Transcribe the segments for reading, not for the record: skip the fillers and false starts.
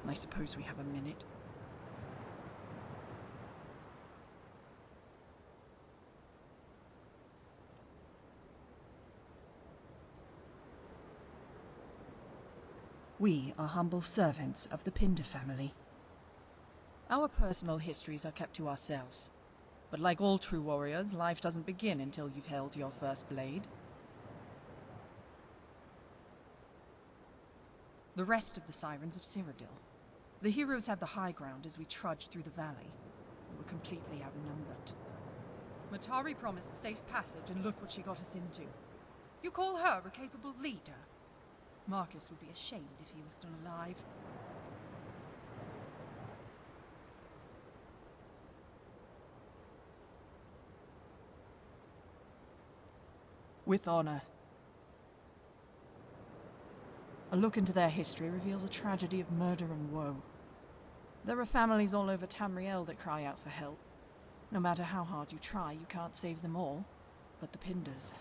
I suppose we have a minute. We are humble servants of the Pinder family. Our personal histories are kept to ourselves. But like all true warriors, life doesn't begin until you've held your first blade. The rest of the Sirens of Cyrodiil. The heroes had the high ground as we trudged through the valley. We were completely outnumbered. Matari promised safe passage, and look what she got us into. You call her a capable leader? Marcus would be ashamed if he was still alive. With honor. A look into their history reveals a tragedy of murder and woe. There are families all over Tamriel that cry out for help. No matter how hard you try, you can't save them all. But the Pinders.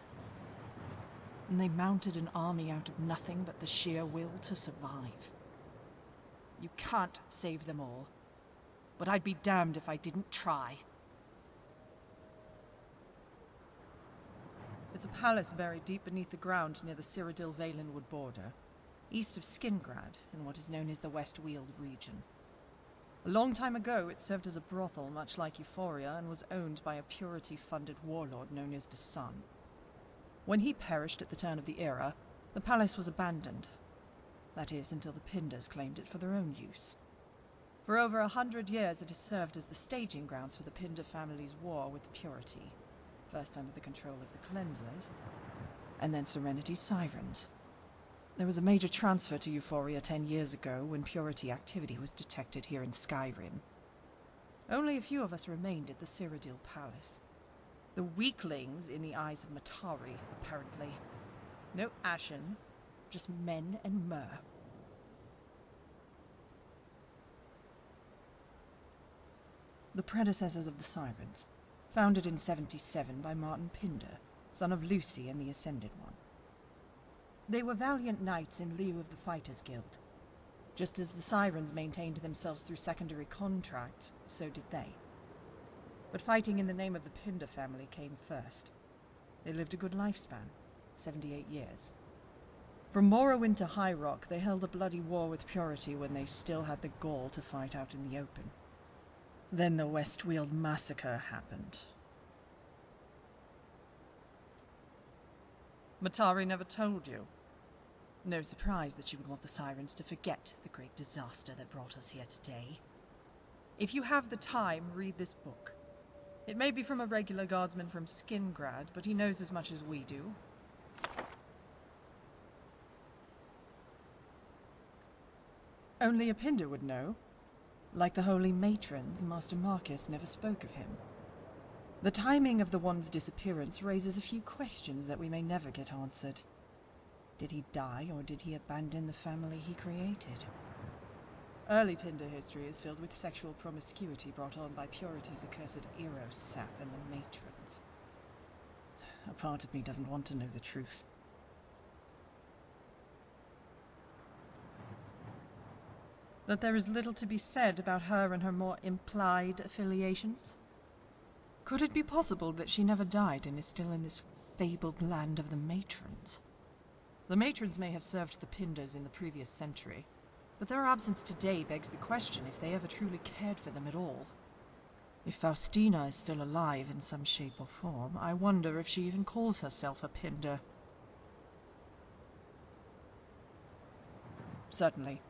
And they mounted an army out of nothing but the sheer will to survive. You can't save them all. But I'd be damned if I didn't try. It's a palace buried deep beneath the ground near the Cyrodiil-Valenwood border, east of Skingrad, in what is known as the West Weald region. A long time ago, it served as a brothel much like Euphoria and was owned by a purity-funded warlord known as the Sun. When he perished at the turn of the era, the palace was abandoned. That is, until the Pinders claimed it for their own use. For over 100 years, it has served as the staging grounds for the Pinder family's war with Purity, first under the control of the Cleansers, and then Serenity's Sirens. There was a major transfer to Euphoria 10 years ago when Purity activity was detected here in Skyrim. Only a few of us remained at the Cyrodiil Palace. The weaklings in the eyes of Matari, apparently. No Ashen, just men and myrrh. The predecessors of the Sirens, founded in 77 by Martin Pinder, son of Lucy and the Ascended One. They were valiant knights in lieu of the Fighters Guild. Just as the Sirens maintained themselves through secondary contracts, so did they. But fighting in the name of the Pinder family came first. They lived a good lifespan, 78 years. From Morrowind to High Rock, they held a bloody war with Purity when they still had the gall to fight out in the open. Then the West Weald massacre happened. Matari never told you. No surprise that she would want the Sirens to forget the great disaster that brought us here today. If you have the time, read this book. It may be from a regular guardsman from Skingrad, but he knows as much as we do. Only a Pinder would know. Like the holy matrons, Master Marcus never spoke of him. The timing of the One's disappearance raises a few questions that we may never get answered. Did he die, or did he abandon the family he created? Early Pinder history is filled with sexual promiscuity brought on by Purity's accursed Eros sap and the matrons. A part of me doesn't want to know the truth. That there is little to be said about her and her more implied affiliations? Could it be possible that she never died and is still in this fabled land of the matrons? The matrons may have served the Pinders in the previous century, but their absence today begs the question if they ever truly cared for them at all. If Faustina is still alive in some shape or form, I wonder if she even calls herself a Pinder. Certainly.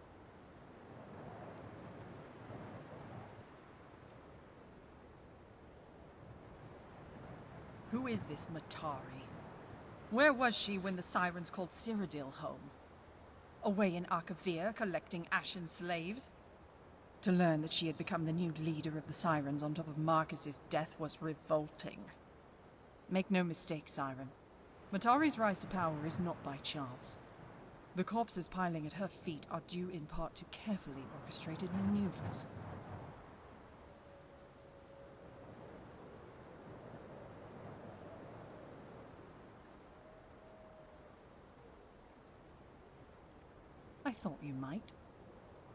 Who is this Matari? Where was she when the Sirens called Cyrodiil home? Away in Archivir collecting Ashen slaves? To learn that she had become the new leader of the Sirens on top of Marcus's death was revolting. Make no mistake, Siren. Matari's rise to power is not by chance. The corpses piling at her feet are due in part to carefully orchestrated maneuvers. I thought you might.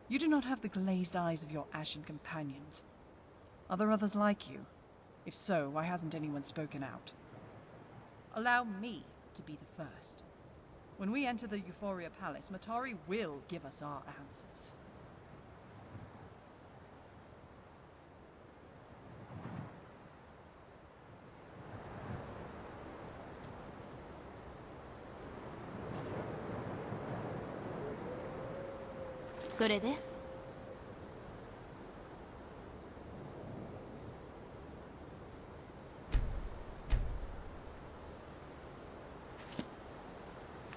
You do not have the glazed eyes of your ashen companions. Are there others like you? If so, why hasn't anyone spoken out? Allow me to be the first. When we enter the Euphoria Palace, Matari will give us our answers.それで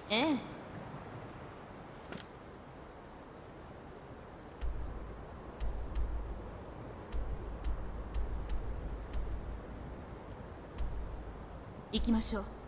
ええ行きましょう。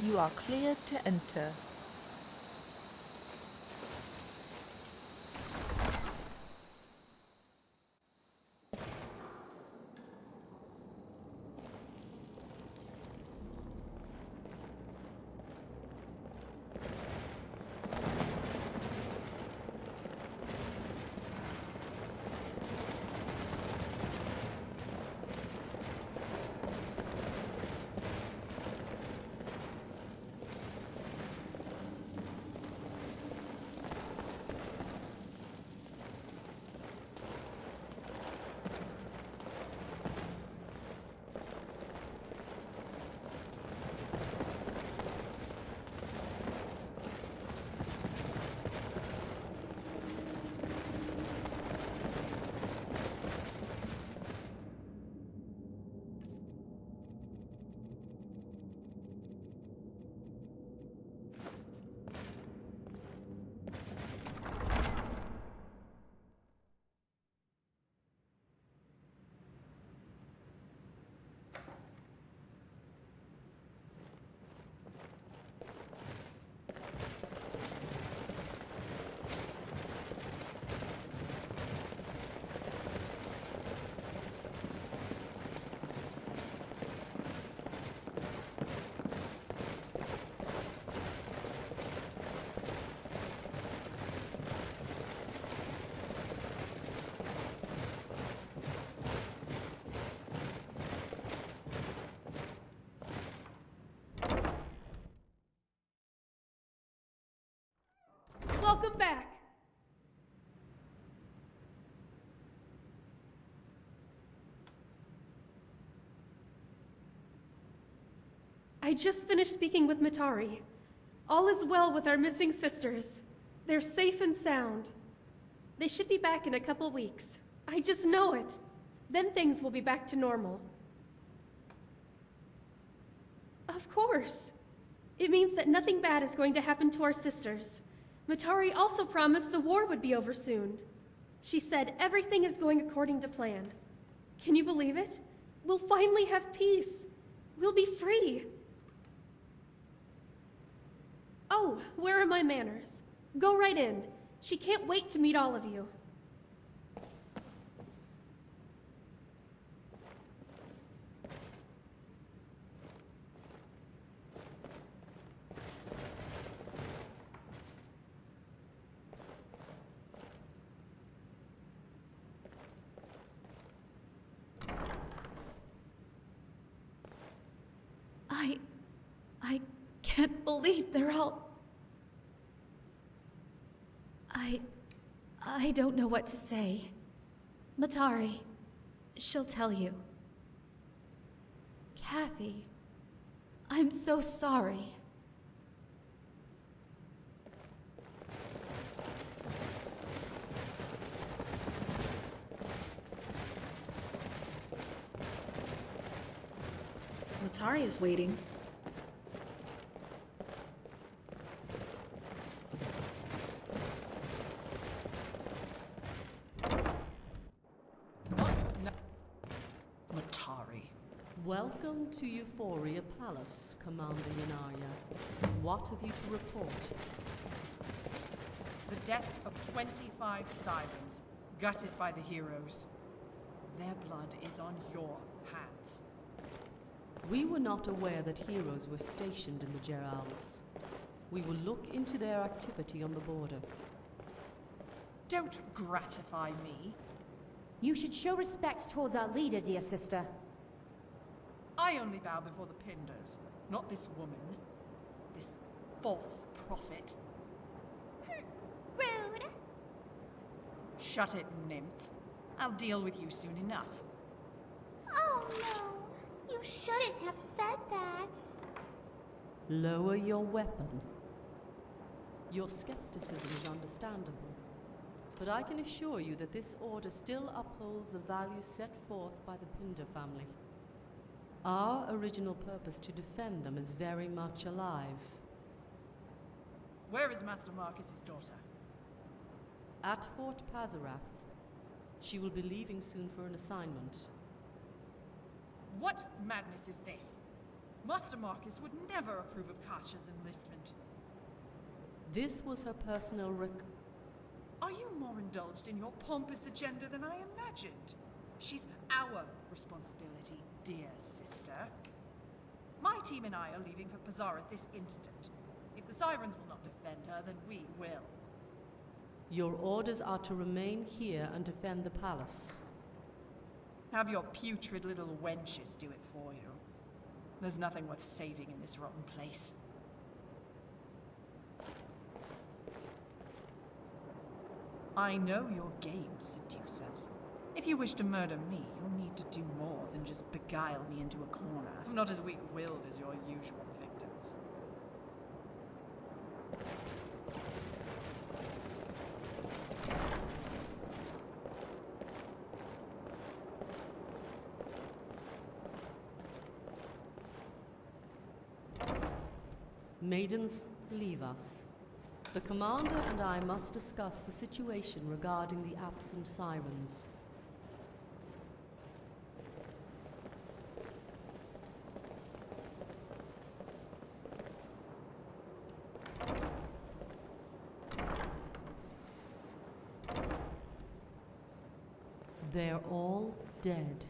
You are cleared to enter. Welcome back! I just finished speaking with Matari. All is well with our missing sisters. They're safe and sound. They should be back in a couple weeks. I just know it. Then things will be back to normal. Of course. It means that nothing bad is going to happen to our sisters. Matari also promised the war would be over soon. She said everything is going according to plan. Can you believe it? We'll finally have peace. We'll be free. Oh, where are my manners? Go right in. She can't wait to meet all of you. I can't believe they're all... I don't know what to say. Matari, she'll tell you. Kathy, I'm so sorry. Matari is waiting. Matari. Welcome to Euphoria Palace, Commander Yanaya. What have you to report? The death of 25 sirens, gutted by the heroes. Their blood is on your hands. We were not aware that heroes were stationed in the Gerals. We will look into their activity on the border. Don't gratify me. You should show respect towards our leader, dear sister. I only bow before the Pindars, not this woman. This false prophet. Rude! Shut it, nymph. I'll deal with you soon enough. Oh no, you shouldn't have said that. Lower your weapon. Your skepticism is understandable, but I can assure you that this order still upholds the values set forth by the Pindar family. Our original purpose to defend them is very much alive. Where is Master Marcus's daughter? At Fort Pazarath. She will be leaving soon for an assignment. What madness is this? Master Marcus would never approve of Kasha's enlistment. This was her personal Are you more indulged in your pompous agenda than I imagined? She's our responsibility, dear sister. My team and I are leaving for Pazarath this instant. If the Sirens will not defend her, then we will. Your orders are to remain here and defend the palace. Have your putrid little wenches do it for you. There's nothing worth saving in this rotten place. I know your game, seducers. If you wish to murder me, you'll need to do more than just beguile me into a corner. I'm not as weak-willed as your usual victims. Maidens, leave us. The commander and I must discuss the situation regarding the absent Sirens. They're all dead.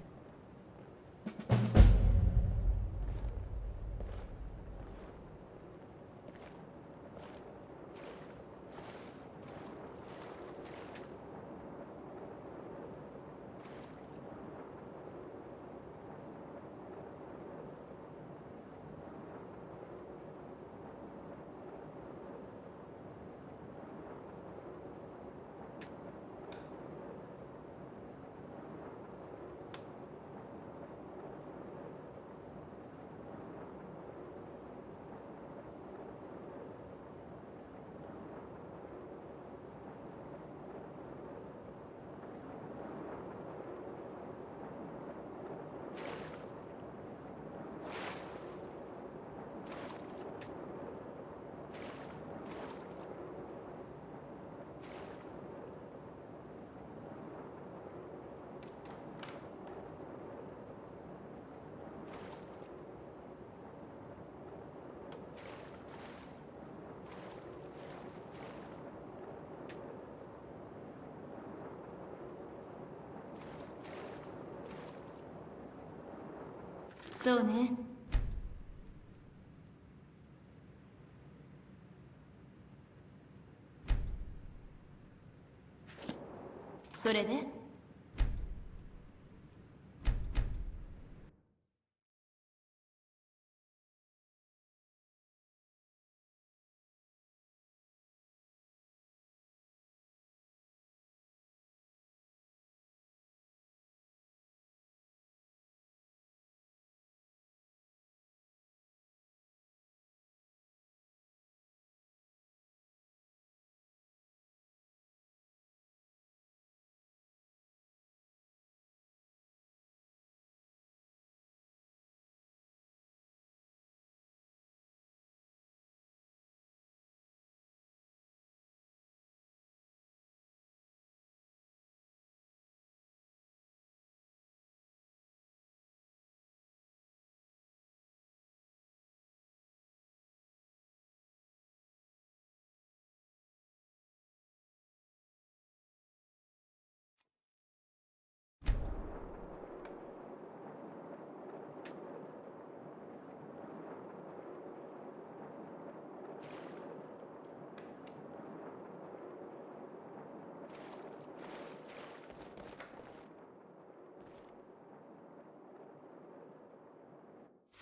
Soね。それで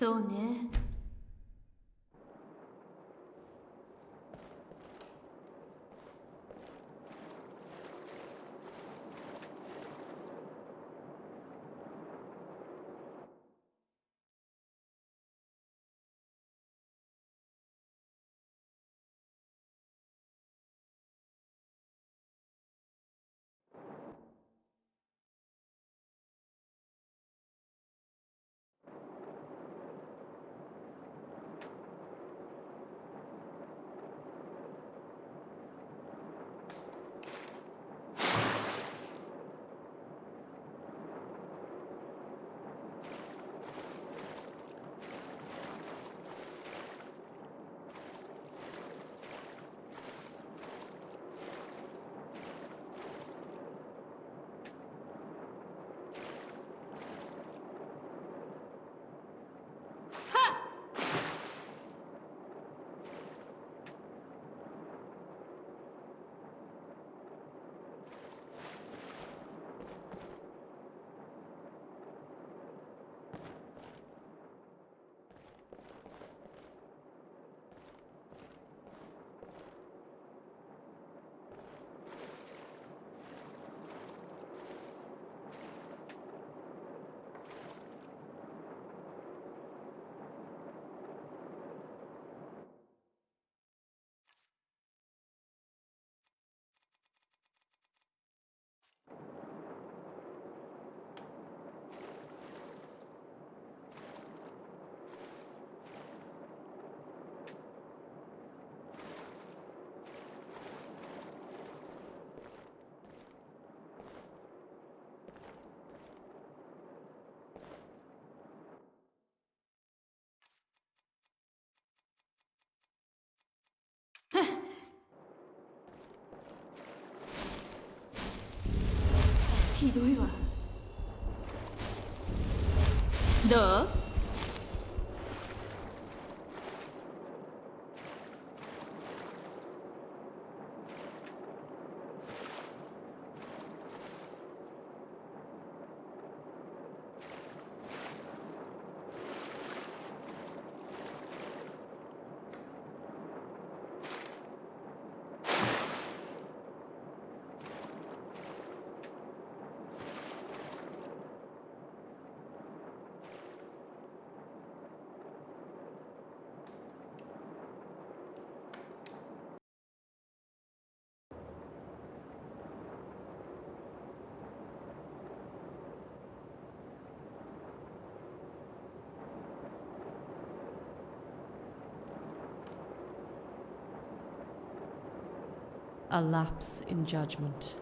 そうね。ひどいわ。どう？ A lapse in judgment.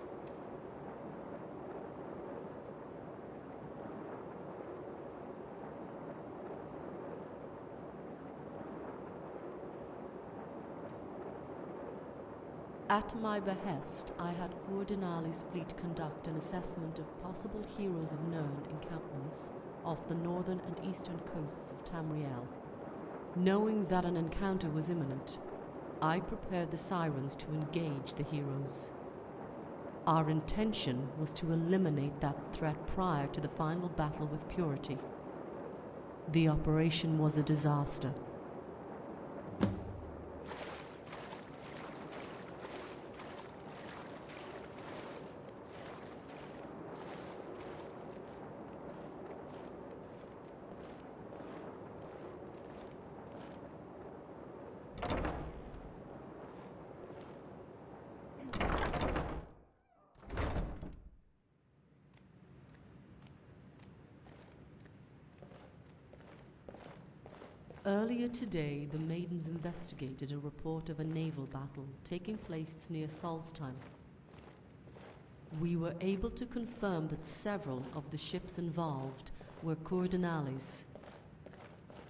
At my behest, I had Coeur Denali's fleet conduct an assessment of possible Heroes of Nirn encampments off the northern and eastern coasts of Tamriel. Knowing that an encounter was imminent, I prepared the Sirens to engage the heroes. Our intention was to eliminate that threat prior to the final battle with Purity. The operation was a disaster. Earlier today, the Maidens investigated a report of a naval battle taking place near Solstheim. We were able to confirm that several of the ships involved were Coeur Denali's.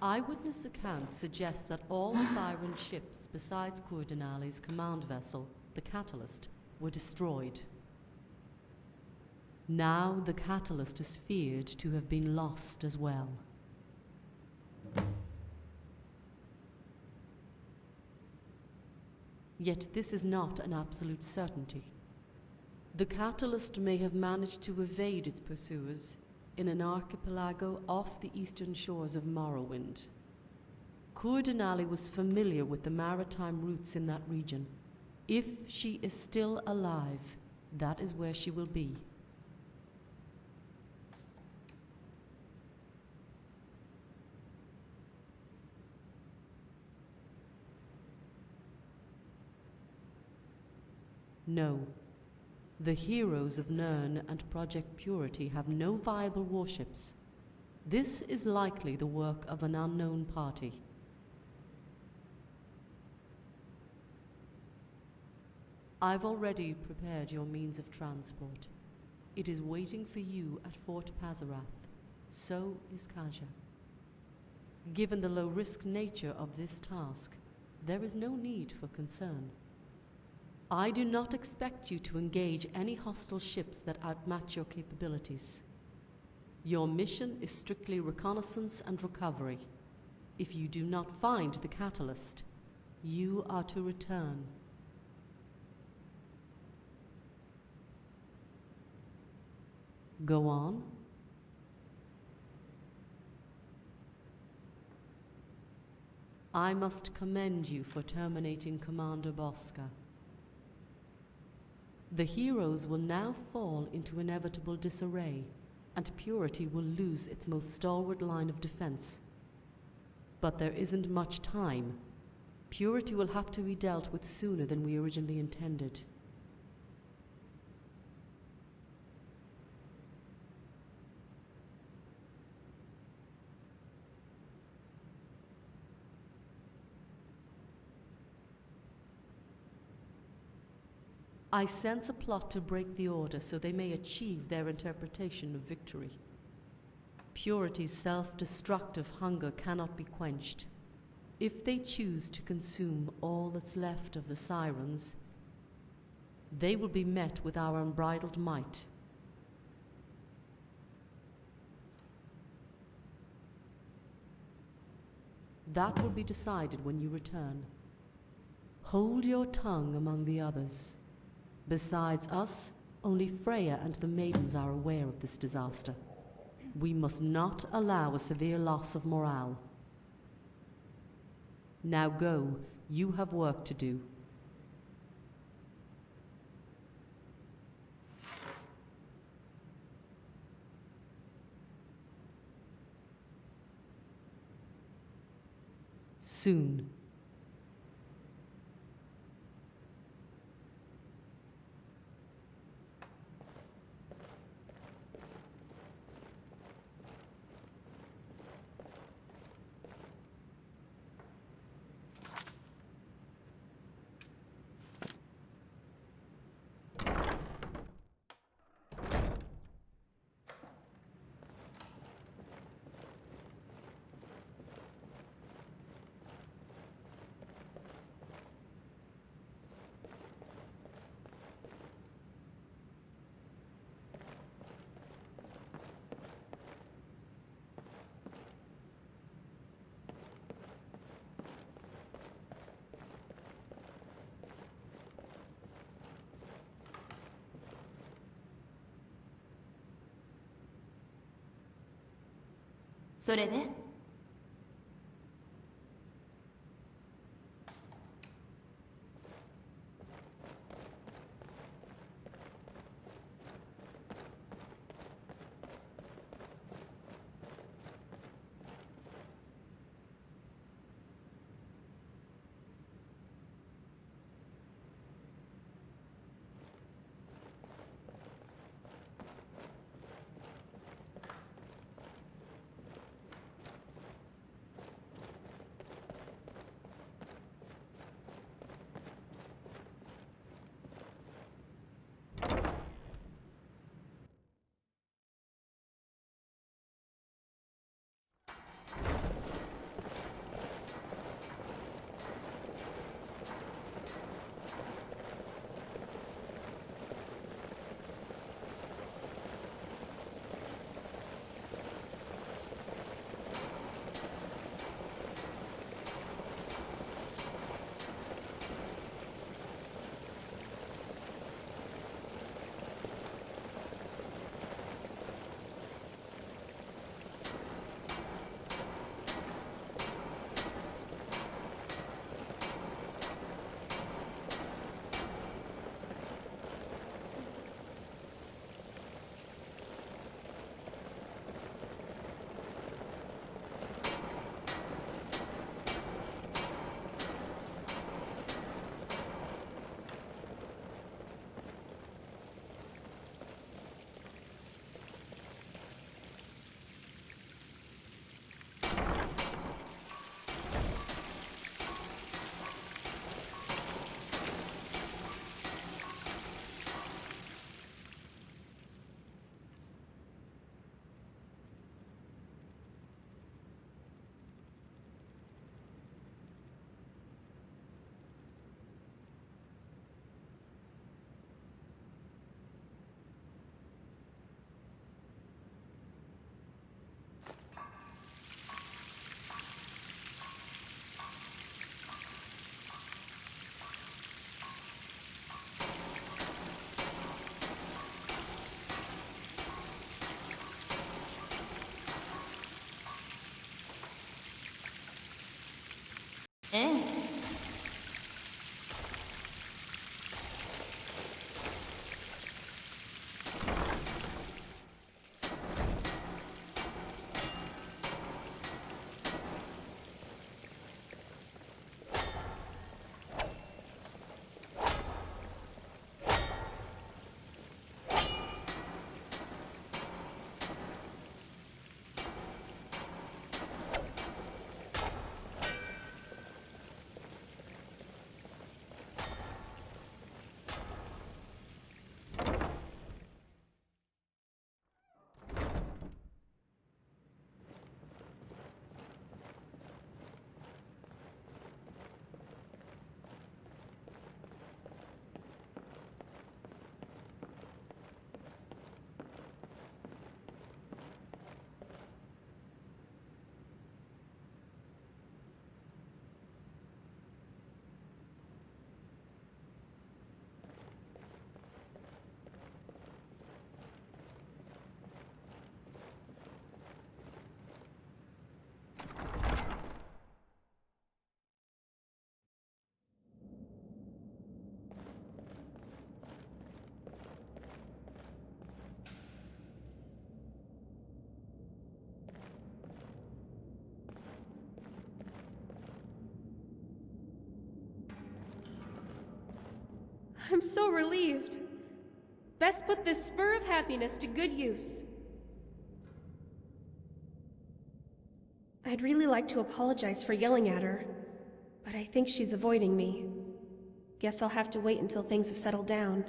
Eyewitness accounts suggest that all Siren ships besides Coeur Denali's command vessel, the Catalyst, were destroyed. Now the Catalyst is feared to have been lost as well. Yet this is not an absolute certainty. The Catalyst may have managed to evade its pursuers in an archipelago off the eastern shores of Morrowind. Coeur Denali was familiar with the maritime routes in that region. If she is still alive, that is where she will be. No. The Heroes of Nirn and Project Purity have no viable warships. This is likely the work of an unknown party. I've already prepared your means of transport. It is waiting for you at Fort Pazarath. So is Kaja. Given the low-risk nature of this task, there is no need for concern. I do not expect you to engage any hostile ships that outmatch your capabilities. Your mission is strictly reconnaissance and recovery. If you do not find the Catalyst, you are to return. Go on. I must commend you for terminating Commander Bosca. The heroes will now fall into inevitable disarray, and Purity will lose its most stalwart line of defense. But there isn't much time. Purity will have to be dealt with sooner than we originally intended. I sense a plot to break the order so they may achieve their interpretation of victory. Purity's self-destructive hunger cannot be quenched. If they choose to consume all that's left of the Sirens, they will be met with our unbridled might. That will be decided when you return. Hold your tongue among the others. Besides us, only Freya and the maidens are aware of this disaster. We must not allow a severe loss of morale. Now go, you have work to do. Soon.それで I'm so relieved. Best put this spur of happiness to good use. I'd really like to apologize for yelling at her, but I think she's avoiding me. Guess I'll have to wait until things have settled down.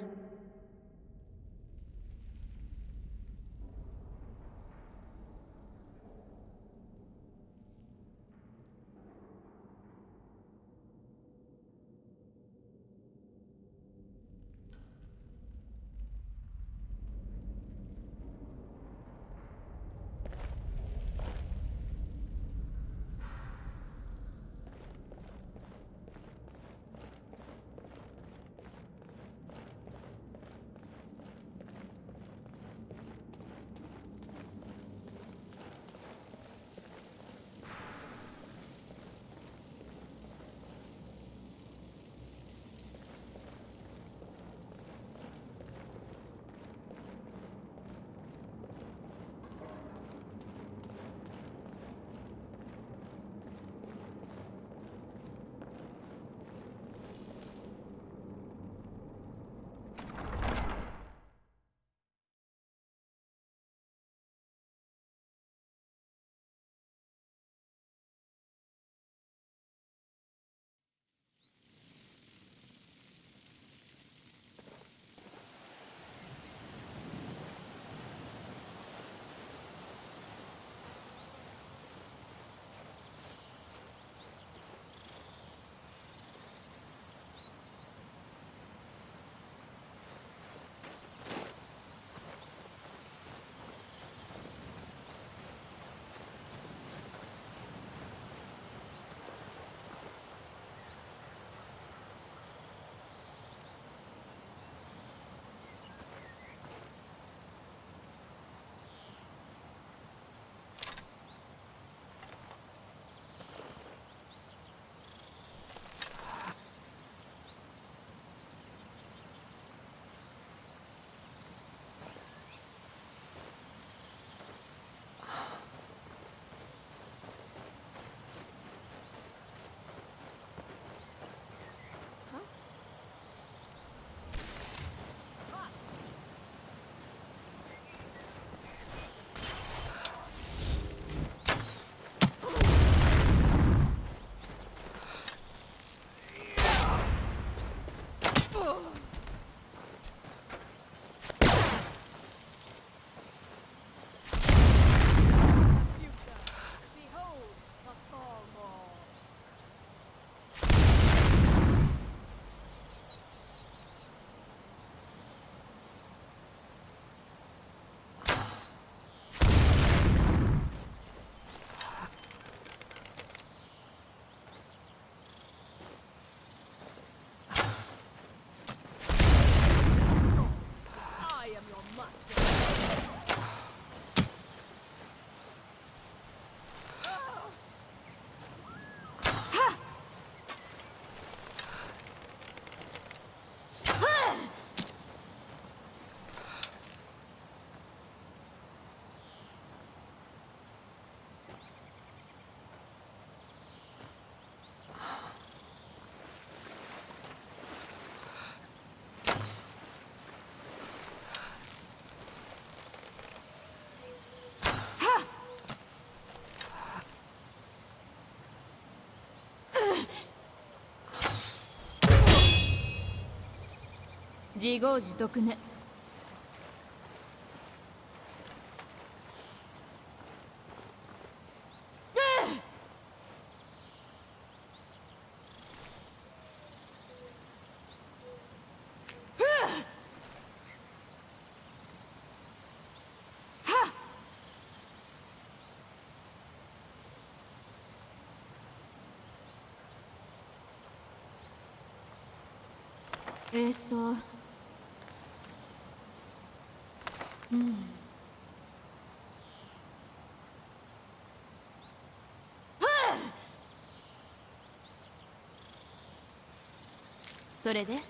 自業自得ね。うん。それで？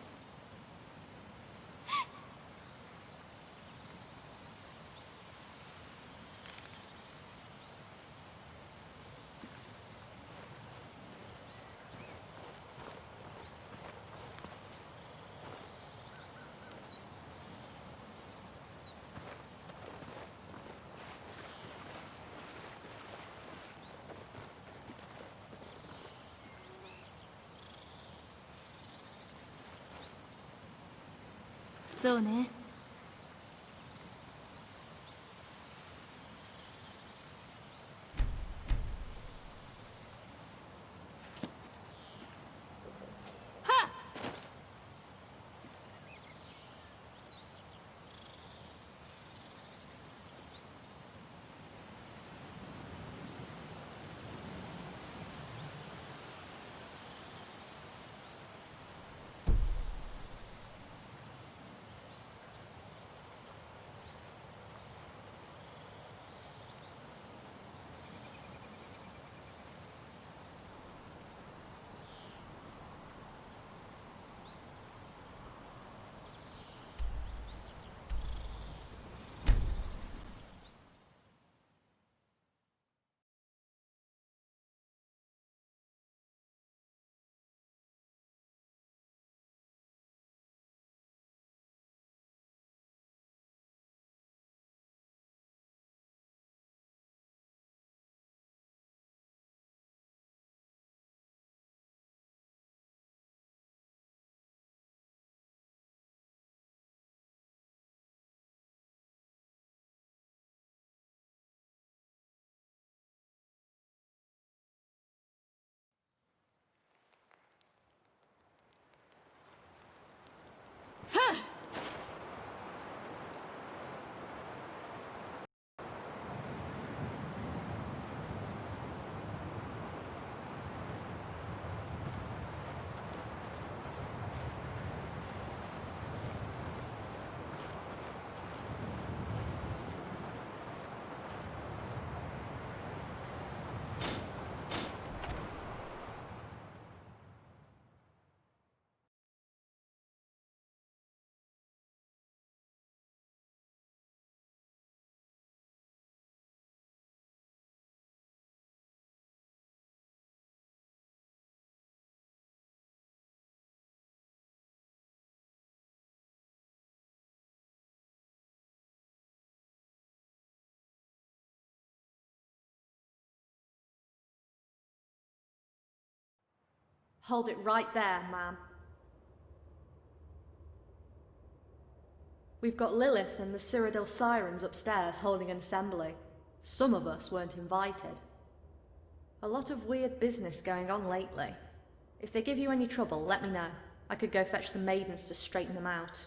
そうね。Hold it right there, ma'am. We've got Lilith and the Cyrodiil Sirens upstairs holding an assembly. Some of us weren't invited. A lot of weird business going on lately. If they give you any trouble, let me know. I could go fetch the maidens to straighten them out.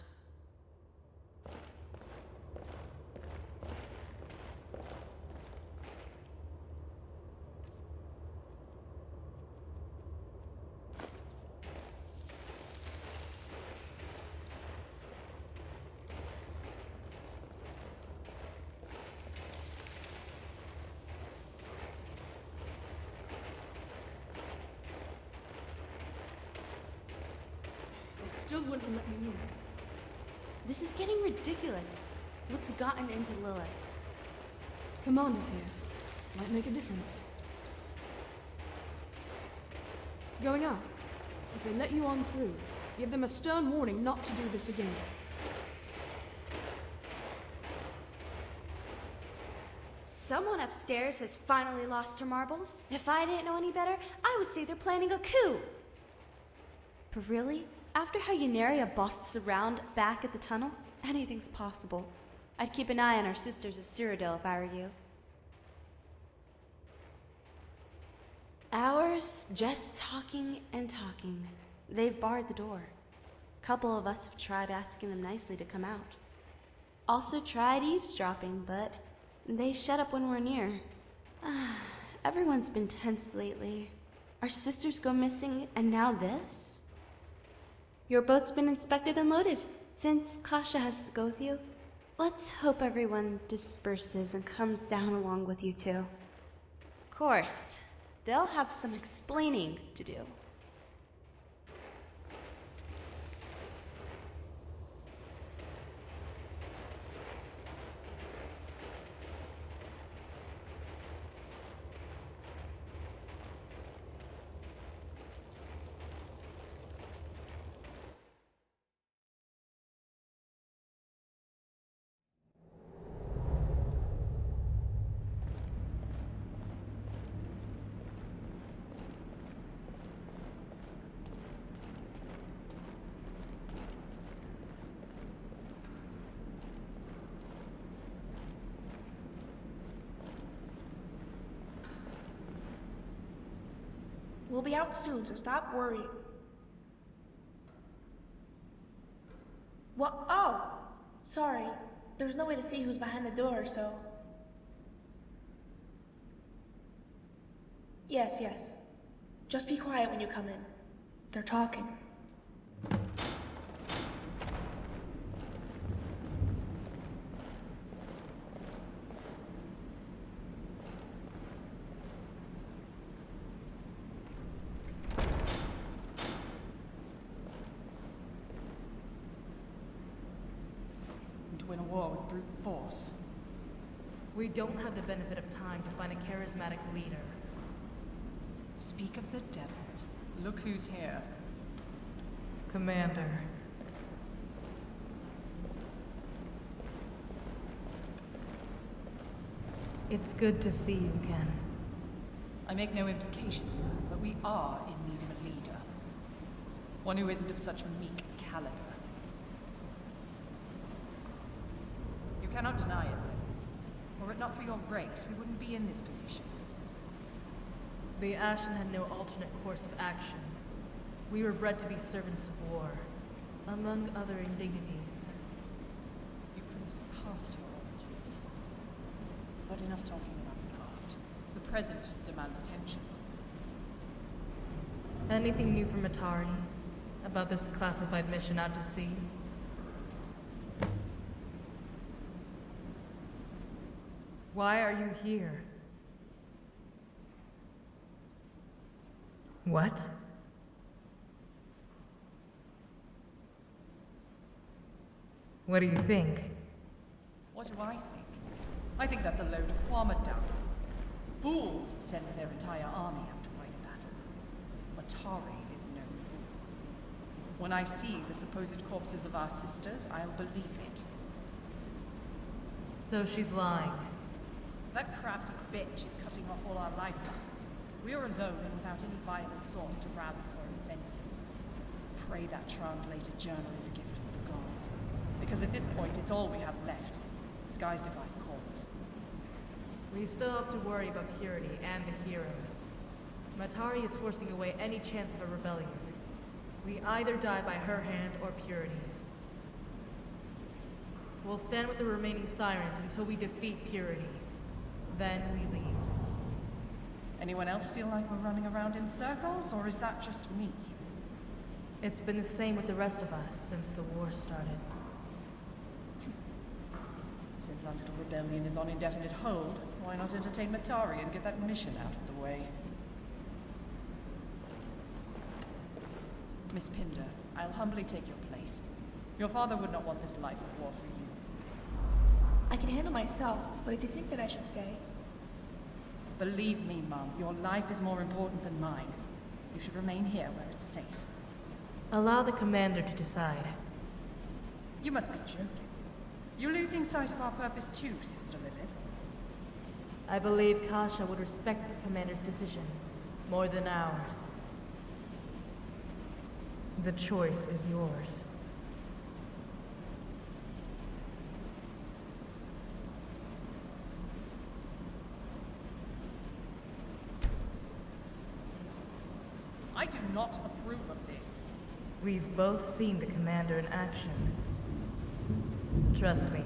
Still wouldn't let me in. This is getting ridiculous. What's gotten into Lilith? Commander's here. Might make a difference. Going out. If they let you on through, give them a stern warning not to do this again. Someone upstairs has finally lost her marbles. If I didn't know any better, I would say they're planning a coup. But really? After how Yunaria busts around back at the tunnel, anything's possible. I'd keep an eye on our sisters of Cyrodiil if I were you. Hours just talking and talking. They've barred the door. A couple of us have tried asking them nicely to come out. Also tried eavesdropping, but they shut up when we're near. Everyone's been tense lately. Our sisters go missing, and now this? Your boat's been inspected and loaded. Since Kasha has to go with you, let's hope everyone disperses and comes down along with you too. Of course, they'll have some explaining to do. We'll be out soon, so stop worrying. What? Oh! Sorry. There's no way to see who's behind the door, so... Yes, yes. Just be quiet when you come in. They're talking. To win a war with brute force. We don't have the benefit of time to find a charismatic leader. Speak of the devil. Look who's here. Commander. It's good to see you again. I make no implications, man, but we are in need of a leader. One who isn't of such meek caliber. You cannot deny it, though. Were it not for your breaks, we wouldn't be in this position. The Ashen had no alternate course of action. We were bred to be servants of war, among other indignities. You could have surpassed your origins. But enough talking about the past. The present demands attention. Anything new from Matari about this classified mission out to sea? Why are you here? What? What do you think? What do I think? I think that's a load of Quamadam. Fools send their entire army out to fight a battle. Matari is no fool. When I see the supposed corpses of our sisters, I'll believe it. So she's lying. That crafty bitch is cutting off all our lifelines. We are alone and without any viable source to rally for an offensive. Pray that translated journal is a gift from the gods. Because at this point, it's all we have left. Skies divide calls. We still have to worry about Purity and the heroes. Matari is forcing away any chance of a rebellion. We either die by her hand or Purity's. We'll stand with the remaining Sirens until we defeat Purity. Then we leave. Anyone else feel like we're running around in circles, or is that just me? It's been the same with the rest of us since the war started. Since our little rebellion is on indefinite hold, why not entertain Matari and get that mission out of the way? Miss Pinder, I'll humbly take your place. Your father would not want this life of war for you. I can handle myself, but if you think that I should stay... Believe me, Mum, your life is more important than mine. You should remain here where it's safe. Allow the commander to decide. You must be joking. You're losing sight of our purpose too, Sister Lilith. I believe Kasha would respect the commander's decision more than ours. The choice is yours. I do not approve of this. We've both seen the commander in action. Trust me,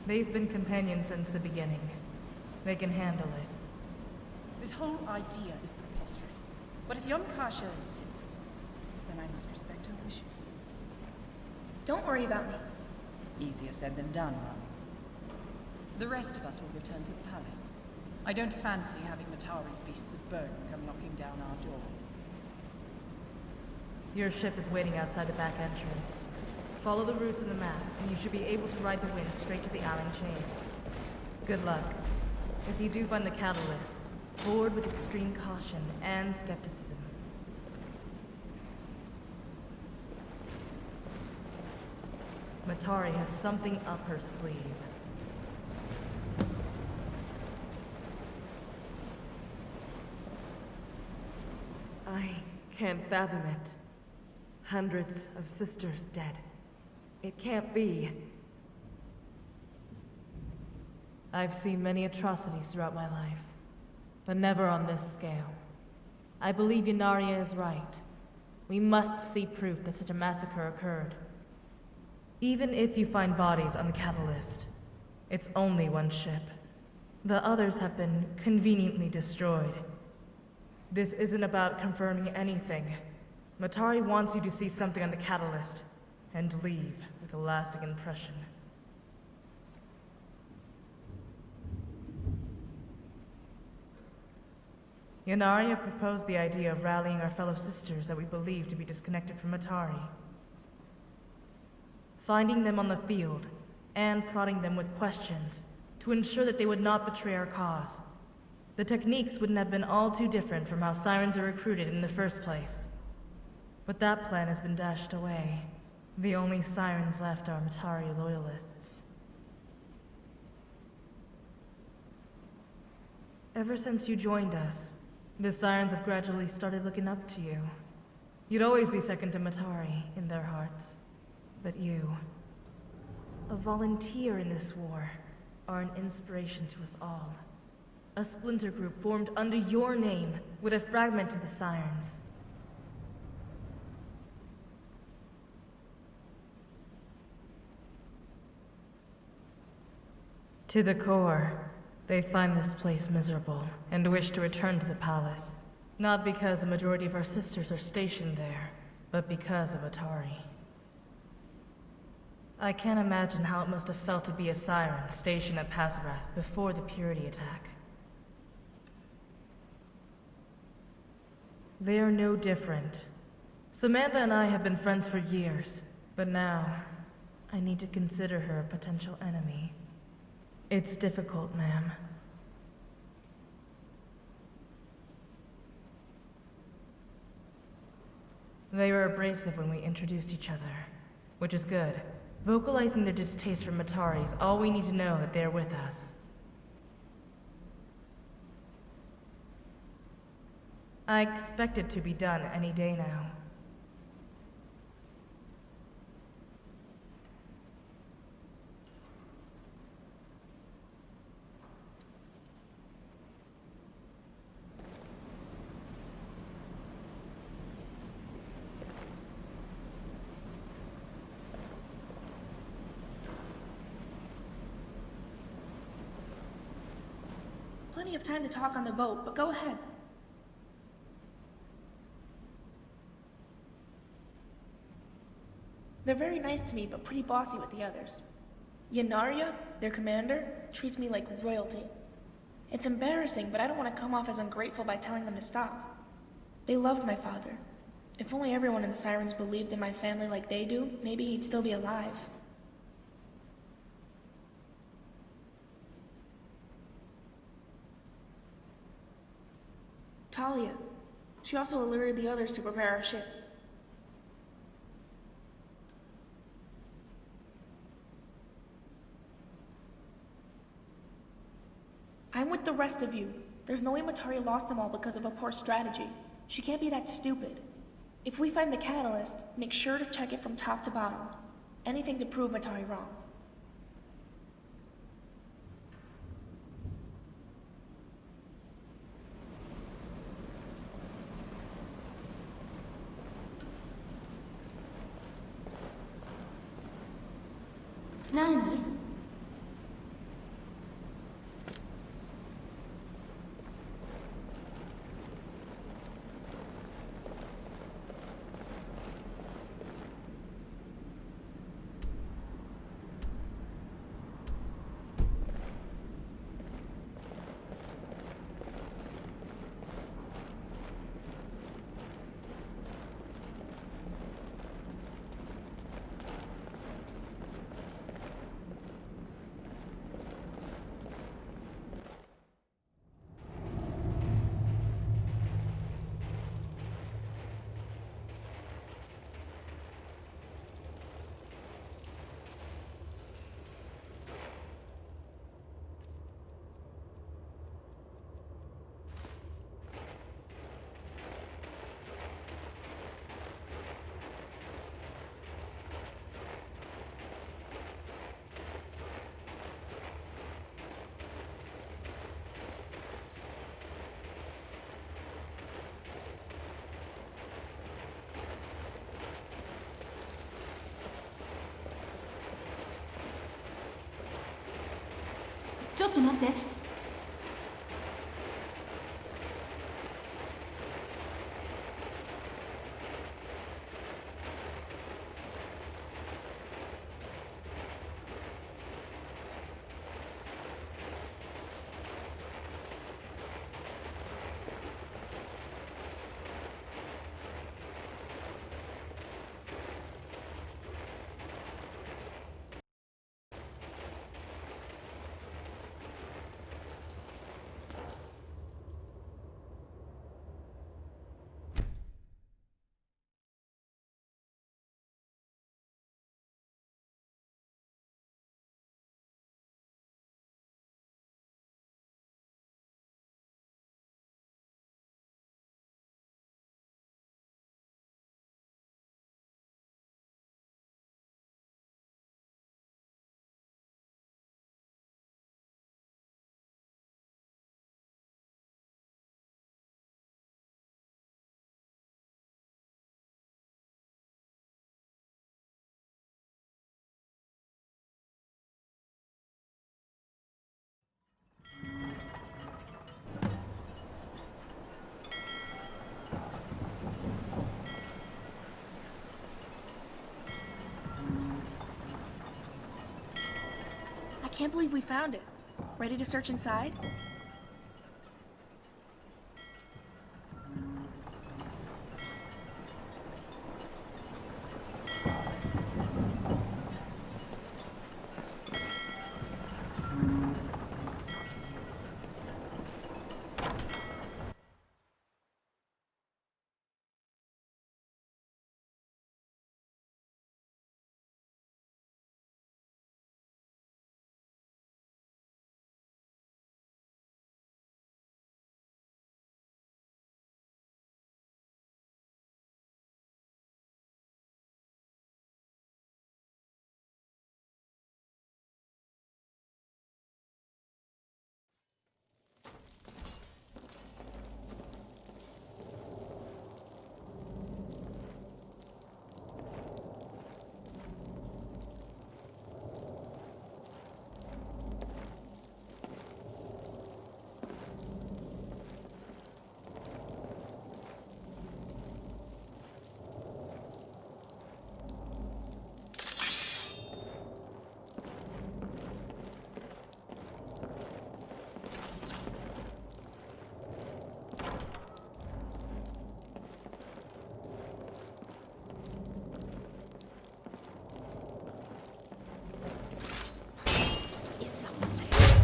they've been companions since the beginning. They can handle it. This whole idea is preposterous. But if young Kasha insists, then I must respect her wishes. Don't worry about me. Easier said than done, Mum. The rest of us will return to the palace. I don't fancy having Matari's beasts of burden come knocking down our door. Your ship is waiting outside the back entrance. Follow the routes in the map, and you should be able to ride the wind straight to the Allen chain. Good luck. If you do find the catalyst, board with extreme caution and skepticism. Matari has something up her sleeve. I can't fathom it. Hundreds of sisters dead. It can't be. I've seen many atrocities throughout my life, but never on this scale. I believe Yanaria is right. We must see proof that such a massacre occurred. Even if you find bodies on the Catalyst, it's only one ship. The others have been conveniently destroyed. This isn't about confirming anything. Matari wants you to see something on the Catalyst, and leave with a lasting impression. Yanaria proposed the idea of rallying our fellow sisters that we believe to be disconnected from Matari. Finding them on the field, and prodding them with questions, to ensure that they would not betray our cause. The techniques wouldn't have been all too different from how Sirens are recruited in the first place. But that plan has been dashed away. The only Sirens left are Matari loyalists. Ever since you joined us, the Sirens have gradually started looking up to you. You'd always be second to Matari in their hearts. But you, a volunteer in this war, are an inspiration to us all. A splinter group formed under your name would have fragmented the Sirens. To the core, they find this place miserable and wish to return to the palace. Not because a majority of our sisters are stationed there, but because of Atari. I can't imagine how it must have felt to be a Siren stationed at Pasarath before the Purity attack. They are no different. Samantha and I have been friends for years, but now, I need to consider her a potential enemy. It's difficult, ma'am. They were abrasive when we introduced each other, which is good. Vocalizing their distaste for Matari is all we need to know that they're with us. I expect it to be done any day now. Plenty of time to talk on the boat, but go ahead. They're very nice to me, but pretty bossy with the others. Yanaria, their commander, treats me like royalty. It's embarrassing, but I don't want to come off as ungrateful by telling them to stop. They loved my father. If only everyone in the Sirens believed in my family like they do, maybe he'd still be alive. Talia. She also alerted the others to prepare our ship. I'm with the rest of you. There's no way Matari lost them all because of a poor strategy. She can't be that stupid. If we find the catalyst, make sure to check it from top to bottom. Anything to prove Matari wrong. Nani? と待って。I can't believe we found it. Ready to search inside?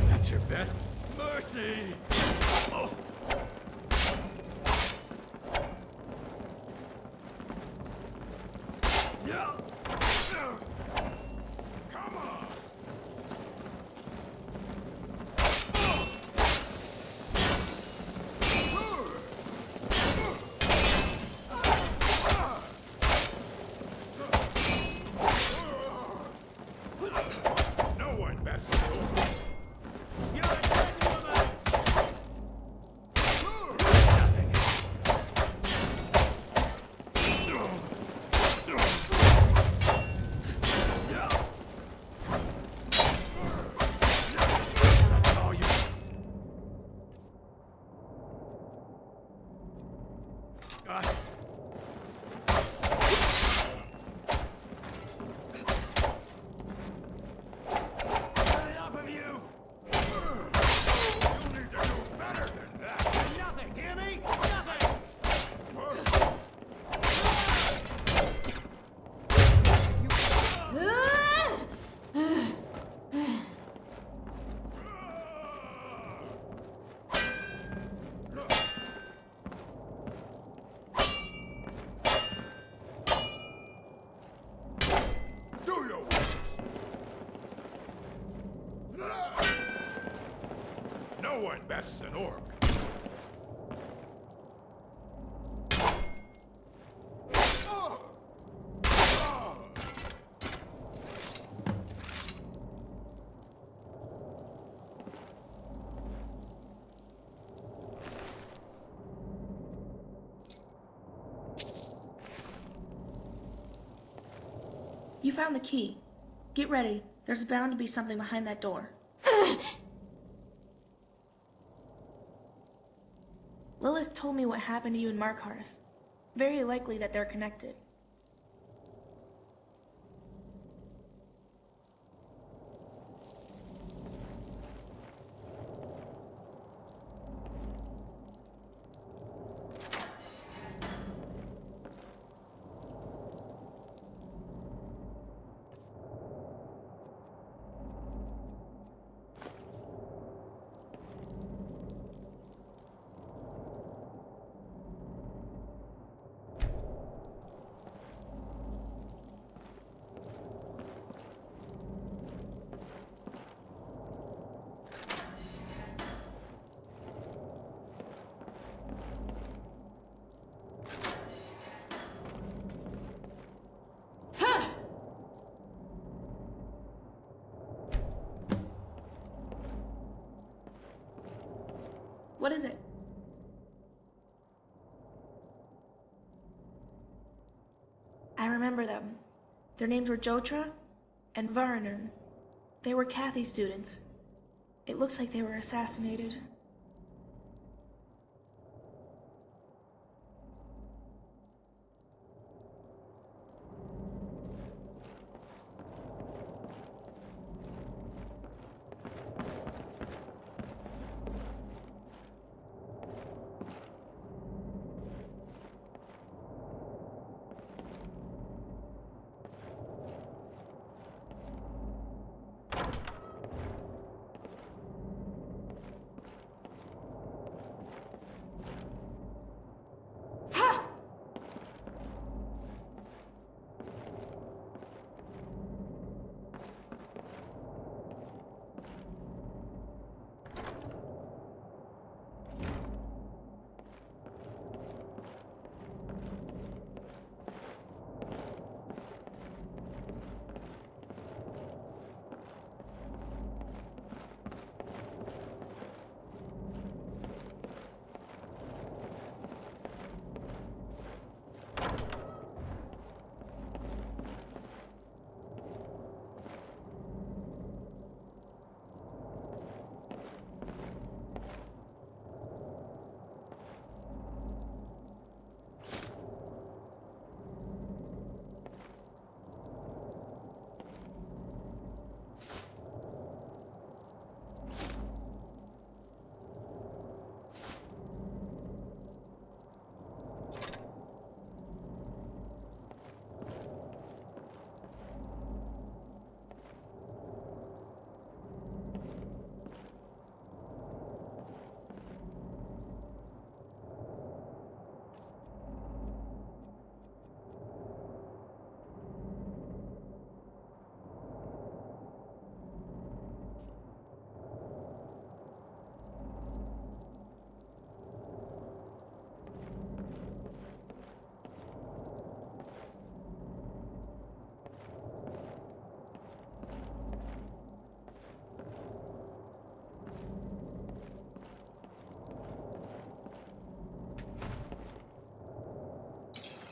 That's your bet. Mercy! Oh. Yeah. Come on! No one best. You're a dead woman! No one bests an orc. You found the key. Get ready. There's bound to be something behind that door. told me what happened to you and Markarth. Very likely that they're connected. What is it? I remember them. Their names were Jotra and Varanern. They were Kathy students. It looks like they were assassinated.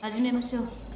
始めましょう。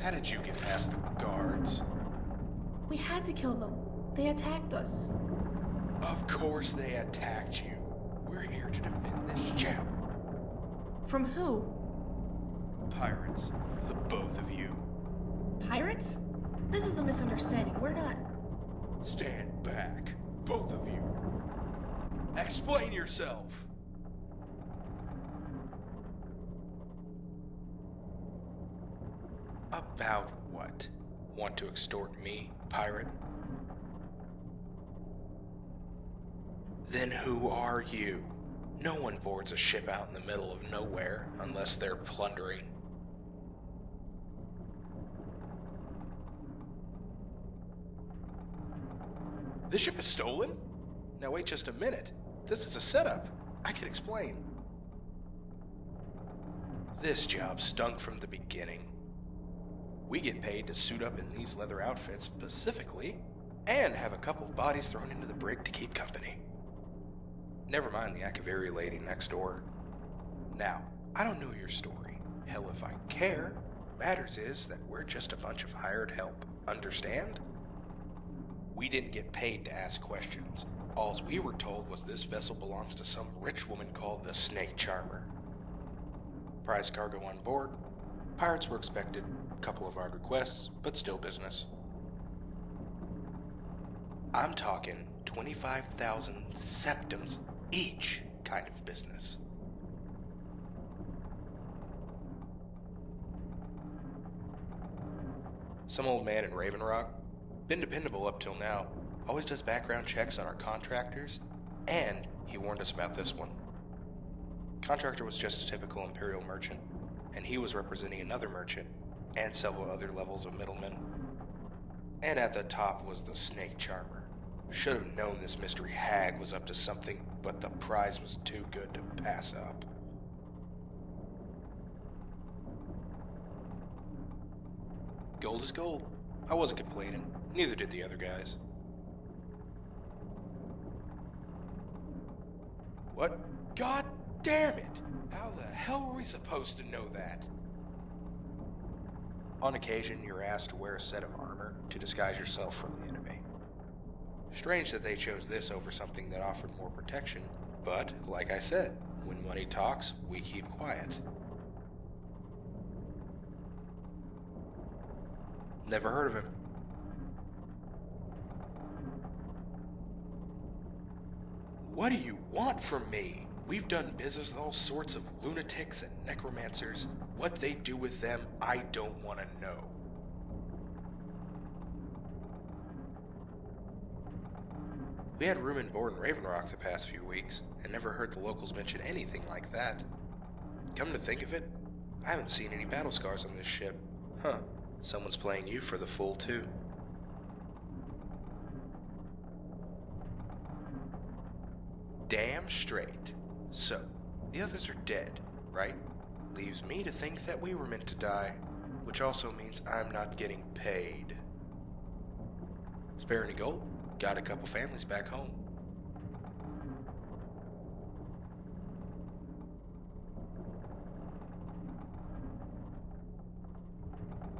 How did you get past the guards? We had to kill them. They attacked us. Of course they attacked you. We're here to defend this chapel. From who? Pirates. The both of you. Pirates? This is a misunderstanding. We're not... Stand back. Both of you. Explain yourself. About what? Want to extort me, pirate? Then who are you? No one boards a ship out in the middle of nowhere unless they're plundering. This ship is stolen? Now wait just a minute. This is a setup. I can explain. This job stunk from the beginning. We get paid to suit up in these leather outfits specifically, and have a couple of bodies thrown into the brig to keep company. Never mind the Akaviri lady next door. Now, I don't know your story. Hell if I care. Matters is that we're just a bunch of hired help. Understand? We didn't get paid to ask questions. Alls we were told was this vessel belongs to some rich woman called the Snake Charmer. Prize cargo on board. Pirates were expected. Couple of hard requests, but still business. I'm talking 25,000 septums each kind of business. Some old man in Raven Rock. Been dependable up till now. Always does background checks on our contractors, and he warned us about this one. Contractor was just a typical Imperial merchant, and he was representing another merchant and several other levels of middlemen. And at the top was the Snake Charmer. Should have known this mystery hag was up to something, but the prize was too good to pass up. Gold is gold. I wasn't complaining. Neither did the other guys. What? God damn it! How the hell were we supposed to know that? On occasion, you're asked to wear a set of armor to disguise yourself from the enemy. Strange that they chose this over something that offered more protection, but, like I said, when money talks, we keep quiet. Never heard of him. What do you want from me? We've done business with all sorts of lunatics and necromancers. What they do with them, I don't want to know. We had room and board in Raven Rock the past few weeks, and never heard the locals mention anything like that. Come to think of it, I haven't seen any battle scars on this ship. Huh, someone's playing you for the fool too. Damn straight. So, the others are dead, right? Leaves me to think that we were meant to die, which also means I'm not getting paid. Spare any gold? Got a couple families back home.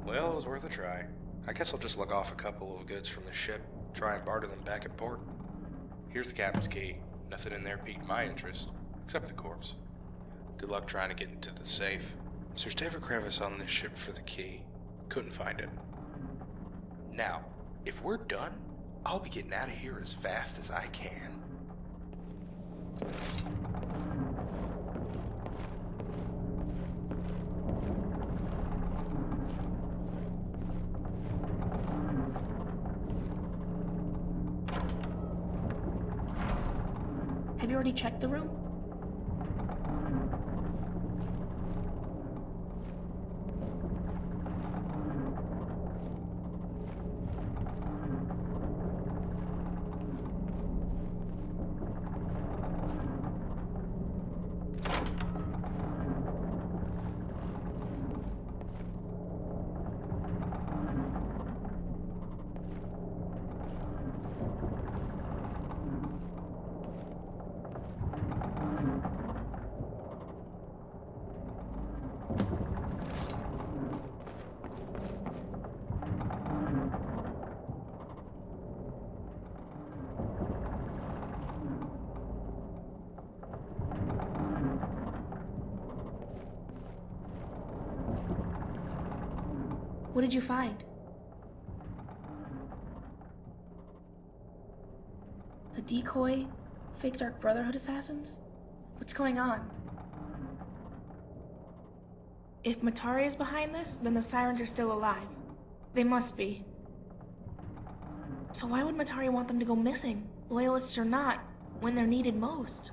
Well, it was worth a try. I guess I'll just lug off a couple of goods from the ship, try and barter them back at port. Here's the captain's key. Nothing in there piqued my interest, except the corpse. Good luck trying to get into the safe. Searched every crevice on this ship for the key. Couldn't find it. Now, if we're done, I'll be getting out of here as fast as I can. Have you already checked the room? What did you find? A decoy? Fake Dark Brotherhood assassins? What's going on? If Matari is behind this, then the Sirens are still alive. They must be. So why would Matari want them to go missing, loyalists or not, when they're needed most?